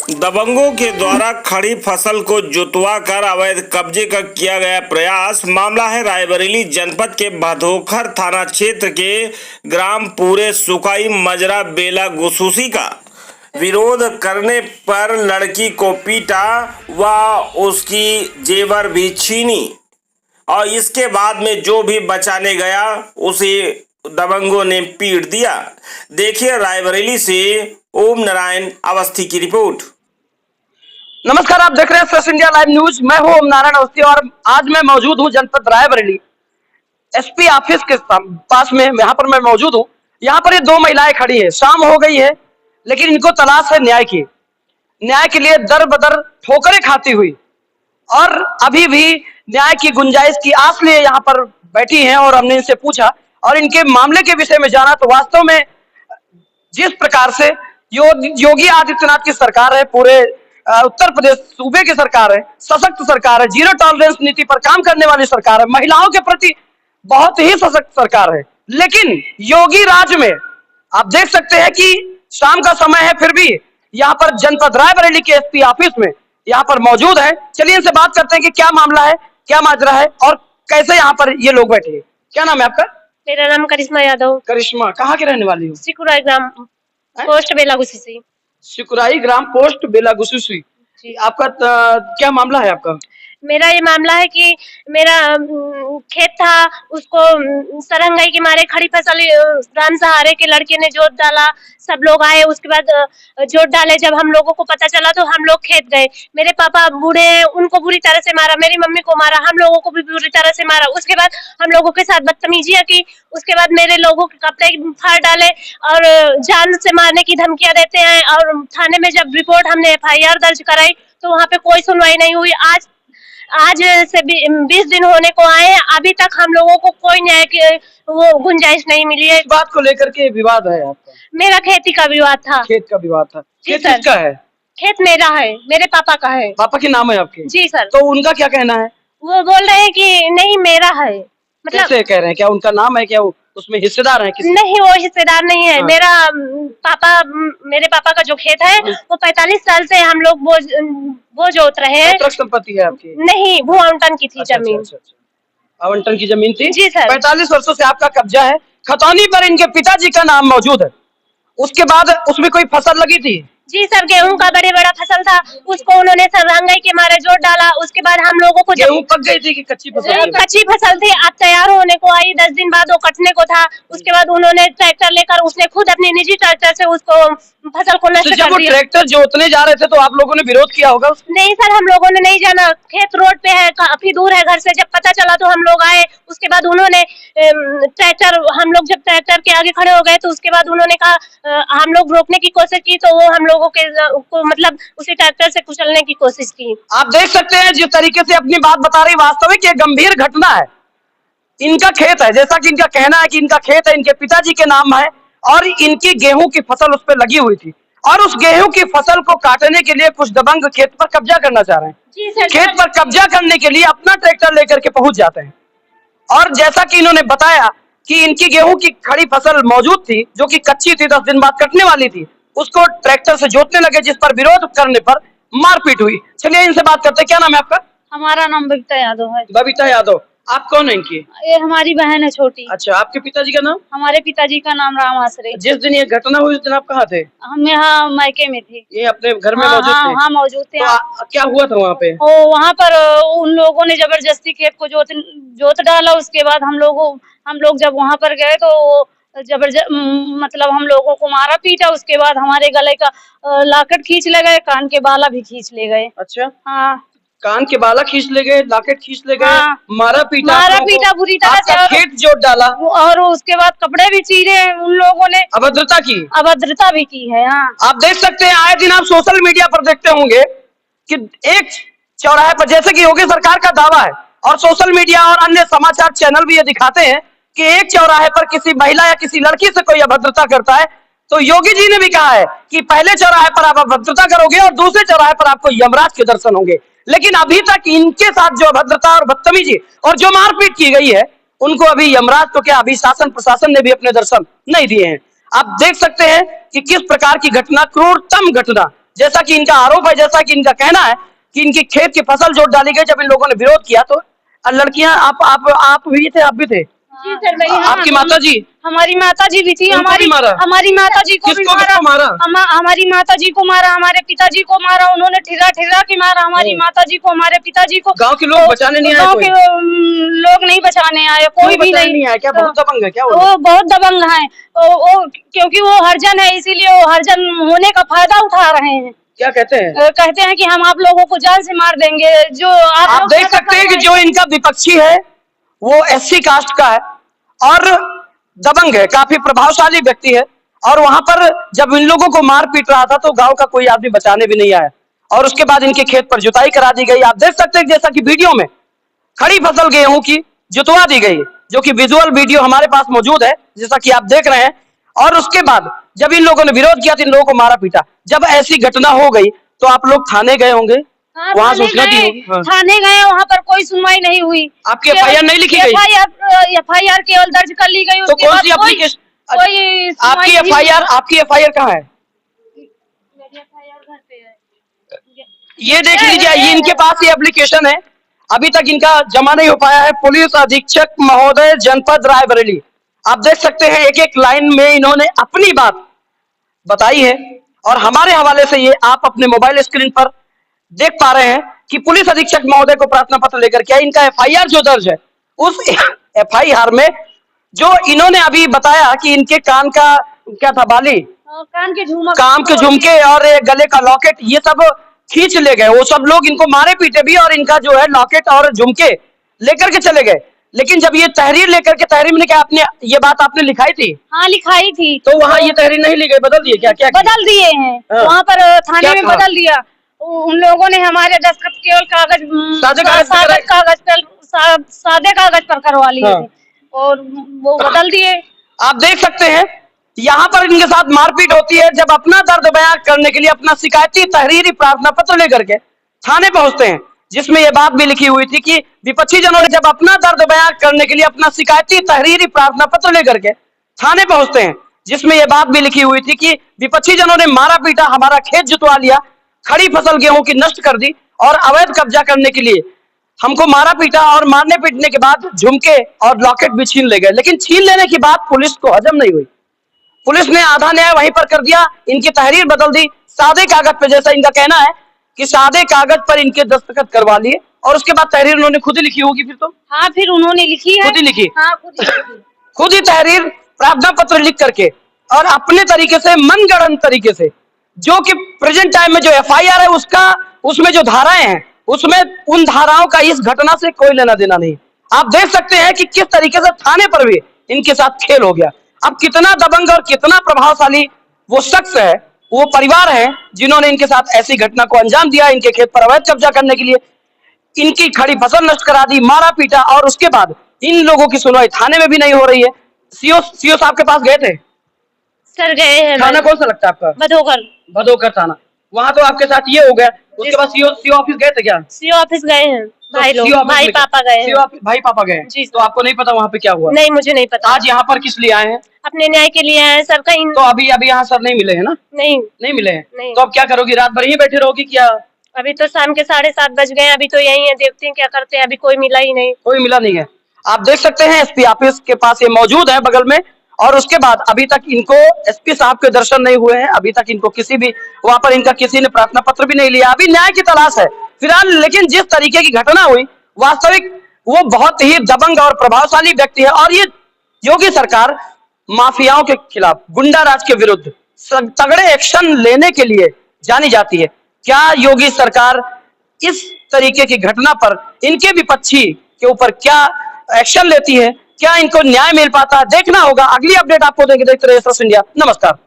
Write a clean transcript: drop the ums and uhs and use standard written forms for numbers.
दबंगों के द्वारा खड़ी फसल को जुतवा कर अवैध कब्जे का किया गया प्रयास। मामला है रायबरेली जनपद के भदोखर थाना क्षेत्र के ग्राम पूरे सुकाई मजरा बेला गुसूसी का। विरोध करने पर लड़की को पीटा व उसकी जेवर भी छीनी और इसके बाद में जो भी बचाने गया उसे दबंगों ने पीट दिया। देखिए रायबरेली से ओम नारायण अवस्थी की रिपोर्ट। नमस्कार, आप देख रहे हैं फ्रेश इंडिया लाइव न्यूज। मैं हूं ओम नारायण अवस्थी और आज मैं मौजूद हूं जनपद रायबरेली एसपी ऑफिस के पास में। यहां पर मैं मौजूद हूं। यहां पर ये दो महिलाएं खड़ी हैं। शाम हो गई है लेकिन इनको तलाश है न्याय की। न्याय के लिए दर बदर ठोकरें खाती हुई और अभी भी न्याय की गुंजाइश की आस लिए यहाँ पर बैठी हैं। और हमने इनसे पूछा और इनके मामले के विषय में जाना तो वास्तव में जिस प्रकार से योगी आदित्यनाथ की सरकार है, पूरे उत्तर प्रदेश सूबे की सरकार है, सशक्त सरकार है, जीरो टॉलरेंस नीति पर काम करने वाली सरकार है, महिलाओं के प्रति बहुत ही सशक्त सरकार है। लेकिन योगी राज में आप देख सकते हैं कि शाम का समय है फिर भी यहाँ पर जनपद रायबरेली के एसपी ऑफिस में यहाँ पर मौजूद है। चलिए इनसे बात करते हैं कि क्या मामला है, क्या माजरा है और कैसे यहाँ पर ये लोग बैठे हैं। क्या नाम है आपका? मेरा नाम करिश्मा यादव। करिश्मा, कहाँ के रहने वाली हो? सिकुराई ग्राम पोस्ट बेला गुसूसी। सिकुराई ग्राम पोस्ट बेला गुसूसी। आपका क्या मामला है आपका? मेरा ये मामला है कि मेरा खेत था, उसको सरंगाई के मारे खड़ी फसल राम सहारे के लड़के ने जोत डाला। सब लोग आए, उसके बाद जोत डाले। जब हम लोगों को पता चला तो हम लोग खेत गए। मेरे पापा बूढ़े हैं, उनको बुरी तरह से मारा, मेरी मम्मी को मारा, हम लोगों को भी बुरी तरह से मारा। उसके बाद हम लोगों के साथ बदतमीजियां की। उसके बाद मेरे लोगों के कपड़े फाड़ डाले और जान से मारने की धमकियां देते हैं। और थाने में जब रिपोर्ट हमने FIR दर्ज कराई तो वहाँ पे कोई सुनवाई नहीं हुई। आज से 20 दिन होने को आए हैं, अभी तक हम लोगों को कोई न्याय की वो गुंजाइश नहीं मिली है। इस बात को लेकर के विवाद है आपका? मेरा खेती का विवाद था। खेत का विवाद था? जी खेत सर। किसका है? खेत मेरा है, मेरे पापा का है। पापा के नाम है आपके? जी सर। तो उनका क्या कहना है? वो बोल रहे हैं कि नहीं मेरा है। मतलब कैसे कह रहे हैं? क्या उनका नाम है? क्या उसमें हिस्सेदार है? नहीं, वो हिस्सेदार नहीं है। हाँ। मेरे पापा का जो खेत है वो 45 साल से हम लोग वो जोत रहे हैं। पैतृक संपत्ति है आपकी? नहीं, भू आवंटन की थी जमीन। आवंटन की जमीन थी? जी सर। 45 वर्षों से आपका कब्जा है। खतौनी पर इनके पिताजी का नाम मौजूद है। उसके बाद उसमें कोई फसल लगी थी? जी सर, गेहूं का बड़ा फसल था, उसको उन्होंने सरंगाई के मारे जोत डाला। उसके बाद हम लोगों को गेहूं पक गई थी कि कच्ची फसल? कच्ची फसल थी, अब तैयार होने को आई। 10 दिन बाद वो कटने को था। उसके बाद उन्होंने ट्रैक्टर लेकर, उसने खुद अपनी निजी ट्रैक्टर से उसको फसल को नष्ट कर दिया। ट्रैक्टर जोतने जा रहे थे तो आप लोगों ने विरोध किया होगा? नहीं सर, हम लोगों ने नहीं जाना। खेत रोड पे है, काफी दूर है घर से। जब पता चला तो हम लोग आए। उसके बाद उन्होंने हम लोग जब ट्रैक्टर के आगे खड़े हो गए तो उसके बाद उन्होंने कहा, हम लोग रोकने की कोशिश की तो वो हम लोगों को मतलब उसी ट्रैक्टर से कुचलने की कोशिश की। आप देख सकते हैं जिस तरीके से अपनी बात बता रही, वास्तविक ये गंभीर घटना है। इनका खेत है, जैसा कि इनका कहना है कि इनका खेत है, इनके पिताजी के नाम है और इनकी गेहूं की फसल उस पर लगी हुई थी और उस गेहूं की फसल को काटने के लिए कुछ दबंग खेत पर कब्जा करना चाह रहे हैं। जी सर। खेत पर कब्जा करने के लिए अपना ट्रैक्टर लेकर के पहुंच जाते हैं और जैसा कि इन्होंने बताया कि इनकी गेहूं की खड़ी फसल मौजूद थी जो कि कच्ची थी, 10 दिन बाद कटने वाली थी, उसको ट्रैक्टर से जोतने लगे, जिस पर विरोध करने पर मारपीट हुई। चलिए इनसे बात करते हैं। क्या नाम है आपका? हमारा नाम बबीता यादव है। बबीता यादव। आप कौन है इनकी? ये हमारी बहन है छोटी। अच्छा, आपके पिताजी का नाम? हमारे पिताजी का नाम राम आसरे। जिस दिन ये घटना हुई उस दिन आप कहाँ थे? हम यहाँ मायके में थे। ये अपने घर में मौजूद थे? हाँ मौजूद थे। तो क्या हुआ था वहाँ पे? वहाँ पर उन लोगों ने जबरदस्ती खेत को जोत डाला। उसके बाद हम लोग जब वहाँ पर गए तो मतलब हम लोगों को मारा पीटा। उसके बाद हमारे गले का लॉकेट खींच ले गए, कान के बाला भी खींच ले गए। अच्छा। हाँ, कान के बाला खींच ले गए, लॉकेट खींच ले गए। हाँ। मारा पीटा बुरी तरह से। खेत जोत डाला और उसके बाद कपड़े भी चीरे उन लोगों ने। अभद्रता भी की है। हाँ, आप देख सकते हैं, आए दिन आप सोशल मीडिया पर देखते होंगे कि एक चौराहे पर, जैसे कि योगी सरकार का दावा है और सोशल मीडिया और अन्य समाचार चैनल भी ये दिखाते हैं कि एक चौराहे पर किसी महिला या किसी लड़की से कोई अभद्रता करता है तो योगी जी ने भी कहा है कि पहले चौराहे पर आप अभद्रता करोगे और दूसरे चौराहे पर आपको यमराज के दर्शन होंगे। लेकिन अभी तक इनके साथ जो अभद्रता और बदतमीजी और जो मारपीट की गई है, उनको अभी यमराज तो क्या, अभी शासन प्रशासन ने भी अपने दर्शन नहीं दिए हैं। आप देख सकते हैं कि किस प्रकार की घटना, क्रूरतम घटना जैसा कि इनका आरोप है, जैसा कि इनका कहना है कि इनकी खेत की फसल जोत डाली गई। जब इन लोगों ने विरोध किया तो लड़कियां आप भी थे, आप भी थे? जी सर, वही आपकी माता जी? हमारी माता जी भी थी। उनको भी मारा? हमारी माता जी को भी किसको किसको मारा? हमारी माता जी को मारा, हमारे पिताजी को मारा, उन्होंने ठिरा ठिरा के मारा हमारी माता जी को, हमारे पिताजी को। गांव के लोग बचाने नहीं आए? गांव के लोग नहीं बचाने आए, कोई भी नहीं आया क्या? बहुत दबंग है क्या वो बहुत दबंग है वो, क्योंकि वो हरिजन है, इसीलिए वो हरिजन होने का फायदा उठा रहे हैं। क्या कहते हैं? कहते हैं कि हम आप लोगों को जान से मार देंगे। जो आप देख सकते हैं कि जो इनका विपक्षी है वो SC कास्ट का है और दबंग है, काफी प्रभावशाली व्यक्ति है। और वहां पर जब इन लोगों को मार पीट रहा था तो गांव का कोई आदमी बचाने भी नहीं आया और उसके बाद इनके खेत पर जुताई करा दी गई। आप देख सकते हैं जैसा कि वीडियो में खड़ी फसल गेहूं की जुतवा दी गई, जो कि विजुअल वीडियो हमारे पास मौजूद है, जैसा कि आप देख रहे हैं। और उसके बाद जब इन लोगों ने विरोध किया तो इन लोगों को मारा पीटा। जब ऐसी घटना हो गई तो आप लोग थाने गए होंगे? हाँ, वहाँ सूचना दी होगी? हाँ। थाने गए, वहाँ पर कोई सुनवाई नहीं हुई। आपकी FIR नहीं लिखी गई? FIR केवल दर्ज कर ली गई। तो कौन सी एप्लीकेशन? आपकी FIR कहाँ है? ये देख लीजिए, ये इनके पास ये एप्लीकेशन है, अभी तक इनका जमा नहीं हो पाया है। पुलिस अधीक्षक महोदय जनपद रायबरेली, आप देख सकते हैं एक एक लाइन में इन्होंने अपनी बात बताई है और हमारे हवाले से ये आप अपने मोबाइल स्क्रीन पर देख पा रहे हैं कि पुलिस अधीक्षक महोदय को प्रार्थना पत्र लेकर के इनका FIR जो दर्ज है, उस FIR में जो इन्होंने अभी बताया कि इनके कान का क्या था, बाली, कान के झुमके और गले का लॉकेट, ये सब खींच ले गए। वो सब लोग इनको मारे पीटे भी और इनका जो है लॉकेट और झुमके लेकर के चले गए। लेकिन जब ये तहरीर लेकर के, तहरीर में क्या आपने ये बात आपने लिखाई थी? हाँ, लिखाई थी। तो वहाँ ये तहरीर नहीं ली गई, बदल दिए क्या? क्या बदल दिए हैं? हाँ। वहाँ पर थाने में बदल दिया। उन लोगों ने हमारे दस्तखत केवल सादे कागज पर करवा लिए थे और वो बदल दिए। आप देख सकते हैं यहाँ पर इनके साथ मारपीट होती है। जब अपना दर्द बयां करने के लिए अपना शिकायती तहरीरी प्रार्थना पत्र लेकर के थाने पहुंचते हैं, जिसमें यह बात भी लिखी हुई थी कि विपक्षी जनों ने जब अपना दर्द बयां करने के लिए अपना शिकायती तहरीरी प्रार्थना पत्र लेकर के थाने पहुंचते हैं, जिसमें यह बात भी लिखी हुई थी कि विपक्षी जनों ने मारा पीटा, हमारा खेत जुतवा लिया, खड़ी फसल गेहूं की नष्ट कर दी और अवैध कब्जा करने के लिए हमको मारा पीटा और मारने पीटने के बाद झुमके और लॉकेट भी छीन ले गए। लेकिन छीन लेने की बात पुलिस को हजम नहीं हुई। पुलिस ने आधा न्याय वहीं पर कर दिया, इनकी तहरीर बदल दी सादे कागज पे। जैसा इनका कहना है कि सादे कागज पर इनके दस्तखत करवा लिए और उसके बाद तहरीर उन्होंने खुद ही लिखी होगी फिर तो? हाँ, फिर उन्होंने लिखी है, खुद ही लिखी। हाँ, खुद ही तहरीर प्रार्थना पत्र लिख करके और अपने तरीके से, मनगढ़ंत तरीके से, जो कि प्रेजेंट टाइम में जो FIR है उसका, उसमें जो धाराएं हैं, उसमें उन धाराओं का इस घटना से कोई लेना देना नहीं। आप देख सकते हैं कि किस तरीके से थाने पर भी इनके साथ खेल हो गया। अब कितना दबंग और कितना प्रभावशाली वो शख्स है, वो परिवार है जिन्होंने इनके साथ ऐसी घटना को अंजाम दिया, इनके खेत पर अवैध कब्जा करने के लिए इनकी खड़ी फसल नष्ट करा दी, मारा पीटा और उसके बाद इन लोगों की सुनवाई थाने में भी नहीं हो रही है। सीओ साहब के पास गए थे? सर गए हैं। थाना कौन सा लगता है आपका? भदोकर थाना। वहाँ तो आपके साथ ये हो गया, उसके बाद सीओ ऑफिस गए थे क्या? सीओ ऑफिस गए हैं, भाई पापा गए। भाई पापा गए जी। तो आपको नहीं पता वहाँ पे क्या हुआ? नहीं, मुझे नहीं पता। आज यहाँ पर किस लिए आए हैं? अपने न्याय के लिए आए हैं सर। कहीं तो अभी यहाँ सर नहीं मिले हैं ना? नहीं मिले हैं। तो अब क्या करोगी, रात भर यहीं बैठे रहोगी क्या? अभी तो शाम के 7:30 बज गए, अभी तो यही है, देखते हैं क्या करते हैं। अभी कोई मिला ही नहीं। कोई मिला नहीं है। आप देख सकते हैं SP ऑफिस के पास ये मौजूद है बगल में, और उसके बाद अभी तक इनको SP साहब के दर्शन नहीं हुए हैं। अभी तक इनको किसी भी वहां पर इनका किसी ने प्रार्थना पत्र भी नहीं लिया। अभी न्याय की तलाश है फिलहाल। लेकिन जिस तरीके की घटना हुई, वास्तविक वो बहुत ही दबंग और प्रभावशाली व्यक्ति है और ये योगी सरकार माफियाओं के खिलाफ, गुंडा राज के विरुद्ध तगड़े एक्शन लेने के लिए जानी जाती है। क्या योगी सरकार इस तरीके की घटना पर इनके विपक्षी के ऊपर क्या एक्शन लेती है, क्या इनको न्याय मिल पाता है, देखना होगा। अगली अपडेट आपको देंगे। देखते रहिए SRS इंडिया। नमस्कार।